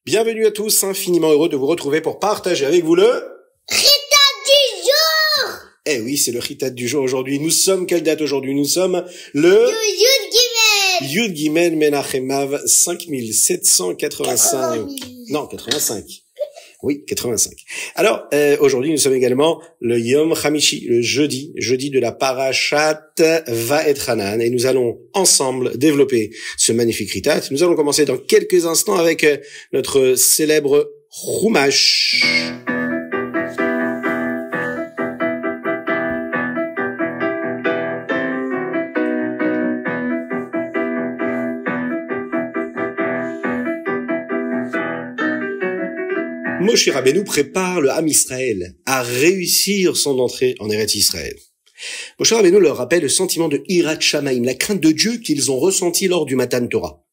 Bienvenue à tous, infiniment heureux de vous retrouver pour partager avec vous le Chitat du jour. Eh oui, c'est le Chitat du jour aujourd'hui. Nous sommes, quelle date aujourd'hui? Nous sommes le Yud Gimel. Yud Gimel Menachem Av 5785. 80 000. Non, 85. Oui, 85. Alors, aujourd'hui, nous sommes également le Yom Hamishi, le jeudi de la Parashat Vaetchanan, et nous allons ensemble développer ce magnifique Ritat. Nous allons commencer dans quelques instants avec notre célèbre Chumash. Moshe Rabbeinu prépare le Ham Israël à réussir son entrée en Eretz Israël. Moshe Rabbeinu leur rappelle le sentiment de Hirat Shamaim, la crainte de Dieu qu'ils ont ressenti lors du Matan Torah.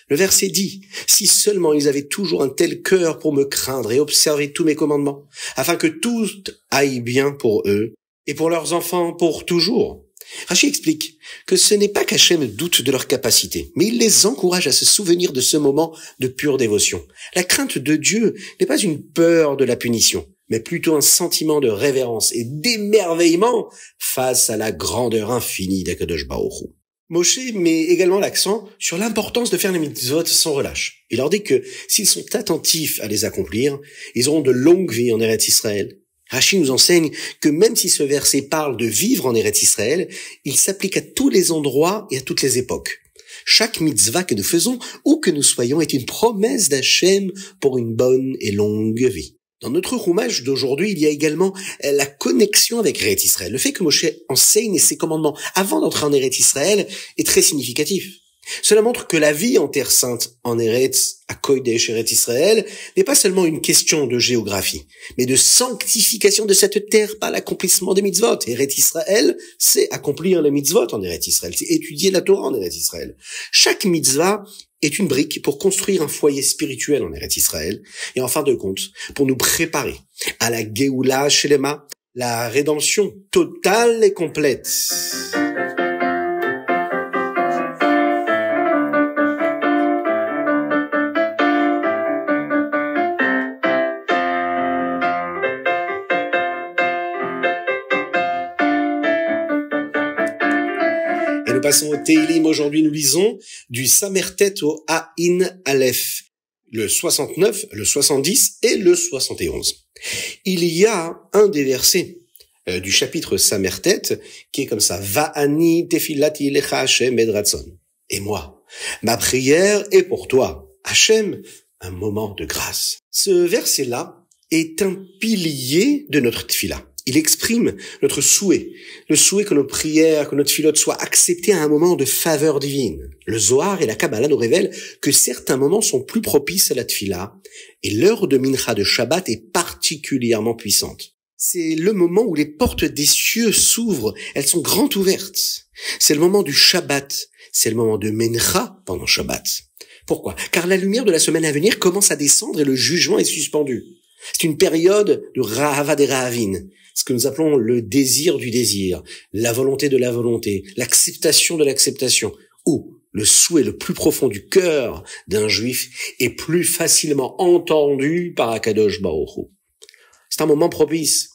Le verset dit, « Si seulement ils avaient toujours un tel cœur pour me craindre et observer tous mes commandements, afin que tout aille bien pour eux et pour leurs enfants pour toujours. » Rashi explique que ce n'est pas qu'Hachem doute de leur capacité, mais il les encourage à se souvenir de ce moment de pure dévotion. La crainte de Dieu n'est pas une peur de la punition, mais plutôt un sentiment de révérence et d'émerveillement face à la grandeur infinie d'Akadosh Baruch Hu. Moshe met également l'accent sur l'importance de faire les mitzvot sans relâche. Il leur dit que s'ils sont attentifs à les accomplir, ils auront de longues vies en Eretz Israël. Rashi nous enseigne que même si ce verset parle de vivre en Eretz Israël, il s'applique à tous les endroits et à toutes les époques. Chaque mitzvah que nous faisons, où que nous soyons, est une promesse d'Hachem pour une bonne et longue vie. Dans notre Chumash d'aujourd'hui, il y a également la connexion avec Eretz Israël. Le fait que Moshe enseigne ses commandements avant d'entrer en Eretz Israël est très significatif. Cela montre que la vie en Terre Sainte, en Eretz, à Kodesh Eretz Israël, n'est pas seulement une question de géographie, mais de sanctification de cette terre par l'accomplissement des mitzvot. Eretz Israël, c'est accomplir les mitzvot en Eretz Israël, c'est étudier la Torah en Eretz Israël. Chaque mitzvah est une brique pour construire un foyer spirituel en Eretz Israël, et en fin de compte, pour nous préparer à la Geoula Shelema, la rédemption totale et complète. Nous passons au Teilim. Aujourd'hui, nous lisons du Samertet au Aïn Aleph, le 69, le 70 et le 71. Il y a un des versets du chapitre Samertet qui est comme ça. Va'ani tefilati lecha Hashem ed ratzon. Et moi, ma prière est pour toi, Hashem, un moment de grâce. Ce verset-là est un pilier de notre tefila. Il exprime notre souhait, le souhait que nos prières, que notre filote soient acceptées à un moment de faveur divine. Le Zohar et la Kabbalah nous révèlent que certains moments sont plus propices à la tefila et l'heure de Mincha de Shabbat est particulièrement puissante. C'est le moment où les portes des cieux s'ouvrent, elles sont grandes ouvertes. C'est le moment du Shabbat, c'est le moment de Mincha pendant Shabbat. Pourquoi? Car la lumière de la semaine à venir commence à descendre et le jugement est suspendu. C'est une période de Rahava des Rahavin, ce que nous appelons le désir du désir, la volonté de la volonté, l'acceptation de l'acceptation, où le souhait le plus profond du cœur d'un juif est plus facilement entendu par Akadosh Baruch Hu. C'est un moment propice.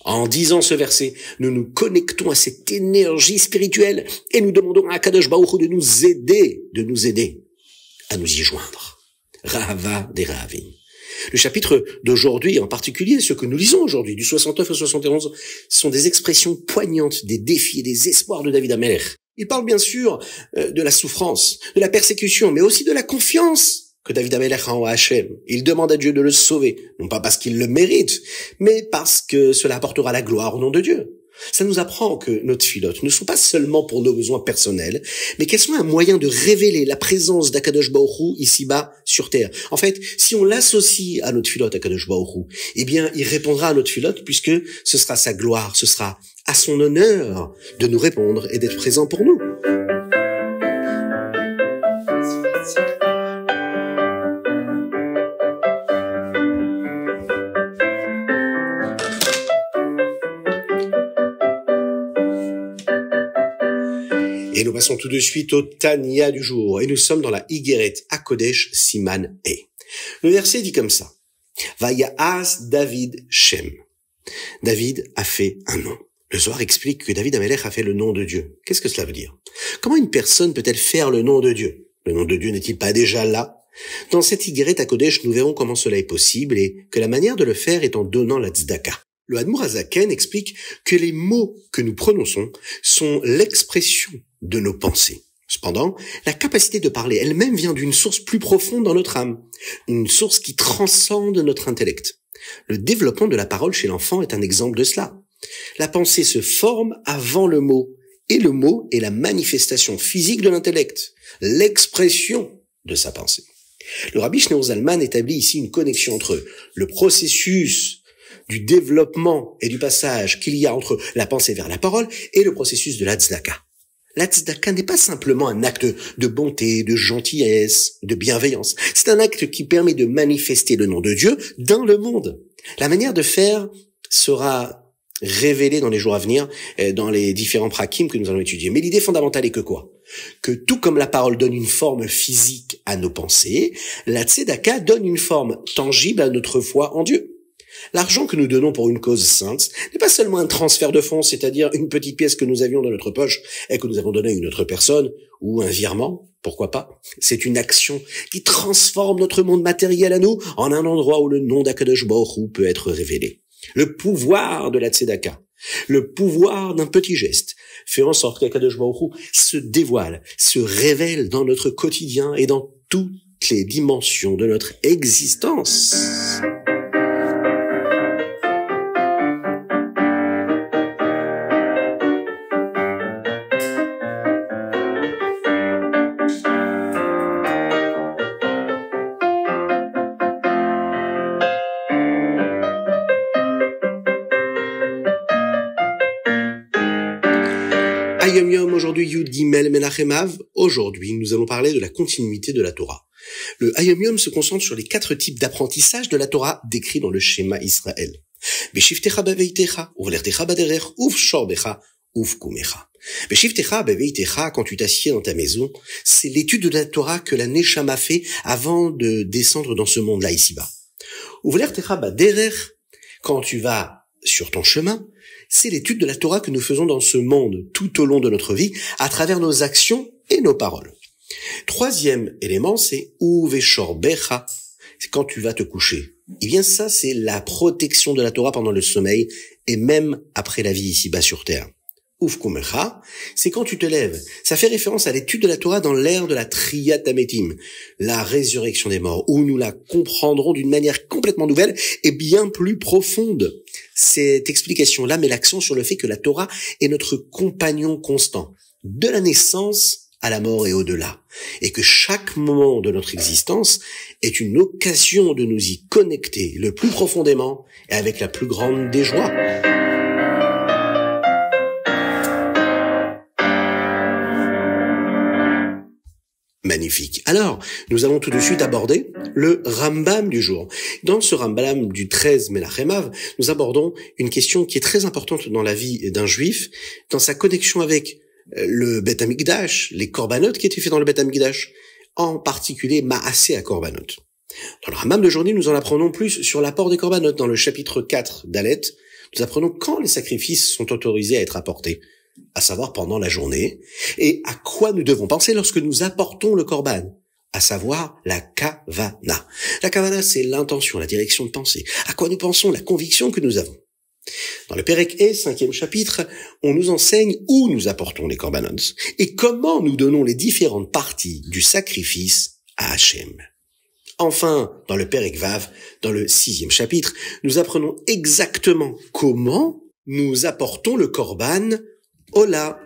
En disant ce verset, nous nous connectons à cette énergie spirituelle et nous demandons à Akadosh Baruch Hu de nous aider à nous y joindre. Rahava des Rahavin. Le chapitre d'aujourd'hui, en particulier, ce que nous lisons aujourd'hui, du 69 au 71, sont des expressions poignantes des défis et des espoirs de David Amelech. Il parle bien sûr de la souffrance, de la persécution, mais aussi de la confiance que David Amelech a en Hachem. Il demande à Dieu de le sauver, non pas parce qu'il le mérite, mais parce que cela apportera la gloire au nom de Dieu. Ça nous apprend que nos tfilotes ne sont pas seulement pour nos besoins personnels, mais qu'elles sont un moyen de révéler la présence d'Akadosh Baruch Hu ici-bas sur terre. En fait, si on l'associe à nos tfilotes Akadosh Baruch Hu, eh bien, il répondra à nos tfilotes puisque ce sera sa gloire, ce sera à son honneur de nous répondre et d'être présent pour nous. Et nous passons tout de suite au Tania du jour. Et nous sommes dans la Igeret HaKodesh Siman E. Le verset dit comme ça. Vaya'as David Shem. David a fait un nom. Le Zohar explique que David Amelech a fait le nom de Dieu. Qu'est-ce que cela veut dire? Comment une personne peut-elle faire le nom de Dieu? Le nom de Dieu n'est-il pas déjà là? Dans cette Igeret à Kodesh, nous verrons comment cela est possible et que la manière de le faire est en donnant la tzedaka. Le Admour Hazaken explique que les mots que nous prononçons sont l'expression de nos pensées. Cependant, la capacité de parler elle-même vient d'une source plus profonde dans notre âme, une source qui transcende notre intellect. Le développement de la parole chez l'enfant est un exemple de cela. La pensée se forme avant le mot, et le mot est la manifestation physique de l'intellect, l'expression de sa pensée. Le Rabbi Shneur Zalman établit ici une connexion entre le processus du développement et du passage qu'il y a entre la pensée vers la parole et le processus de la tzedaka. La tzedaka n'est pas simplement un acte de bonté, de gentillesse, de bienveillance. C'est un acte qui permet de manifester le nom de Dieu dans le monde. La manière de faire sera révélée dans les jours à venir, dans les différents prakim que nous allons étudier. Mais l'idée fondamentale est que quoi? Que tout comme la parole donne une forme physique à nos pensées, la tzedaka donne une forme tangible à notre foi en Dieu. L'argent que nous donnons pour une cause sainte n'est pas seulement un transfert de fonds, c'est-à-dire une petite pièce que nous avions dans notre poche et que nous avons donnée à une autre personne, ou un virement, pourquoi pas. C'est une action qui transforme notre monde matériel à nous en un endroit où le nom d'Akadosh Baruch Hu peut être révélé. Le pouvoir de la tzedaka, le pouvoir d'un petit geste, fait en sorte qu'Akadosh Baruch Hu se dévoile, se révèle dans notre quotidien et dans toutes les dimensions de notre existence. Yom Yom, aujourd'hui Yud Gimel Menachem Av. Aujourd'hui, nous allons parler de la continuité de la Torah. Le Hayom Yom se concentre sur les 4 types d'apprentissage de la Torah décrits dans le schéma Israël. Beshivtecha beveitecha, uvlertecha baderer, uvshorbecha, uvkumecha. Beshivtecha beveitecha, quand tu t'assieds dans ta maison, c'est l'étude de la Torah que la Neshama fait avant de descendre dans ce monde-là ici-bas. Uvlertecha baderer, quand tu vas sur ton chemin, c'est l'étude de la Torah que nous faisons dans ce monde tout au long de notre vie, à travers nos actions et nos paroles. Troisième élément, c'est uveshorbecha, c'est quand tu vas te coucher. Eh bien ça, c'est la protection de la Torah pendant le sommeil et même après la vie ici-bas sur terre. Uvkumecha, c'est quand tu te lèves. Ça fait référence à l'étude de la Torah dans l'ère de la Triyat Hametim, la résurrection des morts, où nous la comprendrons d'une manière complètement nouvelle et bien plus profonde. Cette explication-là met l'accent sur le fait que la Torah est notre compagnon constant, de la naissance à la mort et au-delà, et que chaque moment de notre existence est une occasion de nous y connecter le plus profondément et avec la plus grande des joies. Magnifique. Alors, nous allons tout de suite aborder le Rambam du jour. Dans ce Rambam du 13 Menachem Av, nous abordons une question qui est très importante dans la vie d'un juif, dans sa connexion avec le Beth Amikdash, les korbanot qui étaient faits dans le Beth Amikdash, en particulier Maaseh à korbanot. Dans le Rambam d'aujourd'hui, nous en apprenons plus sur l'apport des korbanot. Dans le chapitre 4 d'Alet, nous apprenons quand les sacrifices sont autorisés à être apportés, à savoir pendant la journée, et à quoi nous devons penser lorsque nous apportons le korban, à savoir la kavana. La kavana, c'est l'intention, la direction de pensée. À quoi nous pensons, la conviction que nous avons. Dans le Perek E, 5e chapitre, on nous enseigne où nous apportons les korbanos et comment nous donnons les différentes parties du sacrifice à Hachem. Enfin, dans le Perek Vav, dans le 6e chapitre, nous apprenons exactement comment nous apportons le korban Ola.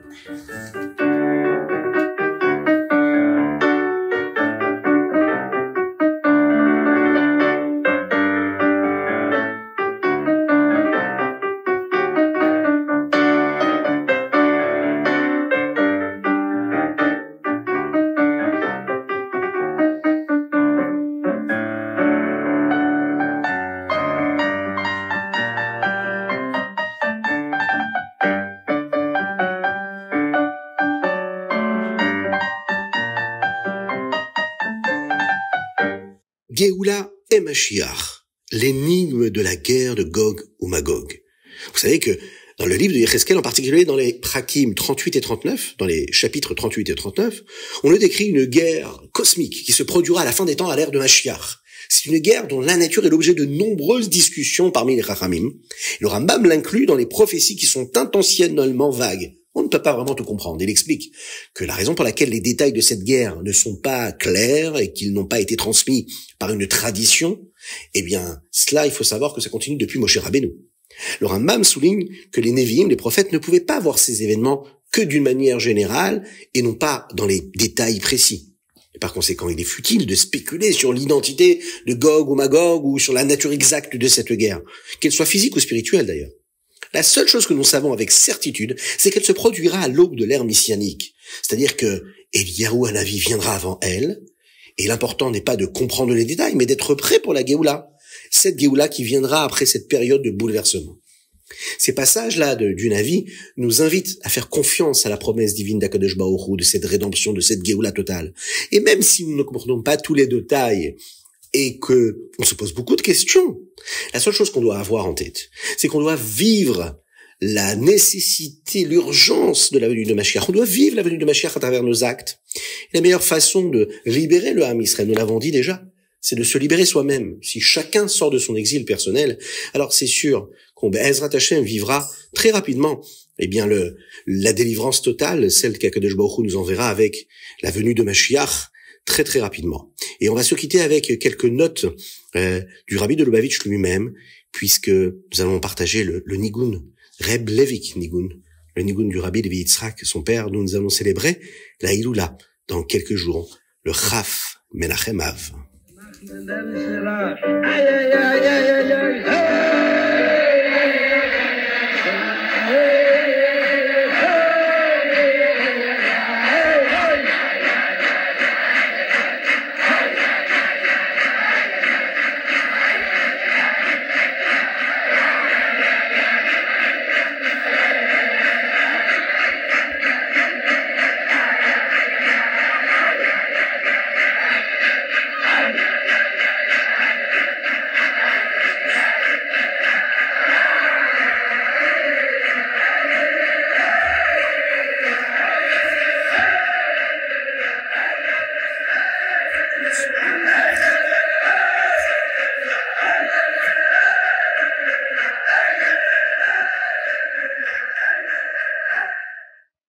Géoula et Mashiach, l'énigme de la guerre de Gog ou Magog. Vous savez que dans le livre de Yecheskel, en particulier dans les Prakim 38 et 39, dans les chapitres 38 et 39, on nous décrit une guerre cosmique qui se produira à la fin des temps à l'ère de Mashiach. C'est une guerre dont la nature est l'objet de nombreuses discussions parmi les Chachamim. Le Rambam l'inclut dans les prophéties qui sont intentionnellement vagues. On ne peut pas vraiment tout comprendre. Il explique que la raison pour laquelle les détails de cette guerre ne sont pas clairs et qu'ils n'ont pas été transmis par une tradition, eh bien, cela, il faut savoir que ça continue depuis Moshe Rabbeinu. Le Rambam souligne que les Nevi'im, les prophètes, ne pouvaient pas voir ces événements que d'une manière générale et non pas dans les détails précis. Et par conséquent, il est futile de spéculer sur l'identité de Gog ou Magog ou sur la nature exacte de cette guerre, qu'elle soit physique ou spirituelle d'ailleurs. La seule chose que nous savons avec certitude, c'est qu'elle se produira à l'aube de l'ère messianique. C'est-à-dire que Eliyahu Hanavi viendra avant elle, et l'important n'est pas de comprendre les détails, mais d'être prêt pour la Géoula. Cette Géoula qui viendra après cette période de bouleversement. Ces passages-là du Navi nous invitent à faire confiance à la promesse divine d'Akadosh Baruch Hu, de cette rédemption, de cette Géoula totale. Et même si nous ne comprenons pas tous les détails, et que on se pose beaucoup de questions, la seule chose qu'on doit avoir en tête, c'est qu'on doit vivre la nécessité, l'urgence de la venue de Mashiach. On doit vivre la venue de Mashiach à travers nos actes. Et la meilleure façon de libérer le Ham Israël, nous l'avons dit déjà, c'est de se libérer soi-même. Si chacun sort de son exil personnel, alors c'est sûr qu'on Be'ezrat Hashem vivra très rapidement, eh bien la délivrance totale, celle qu'Akadosh Baruch Hu nous enverra avec la venue de Mashiach, très très rapidement. Et on va se quitter avec quelques notes du Rabbi de Lubavitch lui-même, puisque nous allons partager le Nigun, Reb Levik Nigun, le Nigun du Rabbi Levi Yitzhak, son père, dont nous allons célébrer la Iloula dans quelques jours, le Chaf Menachem Av.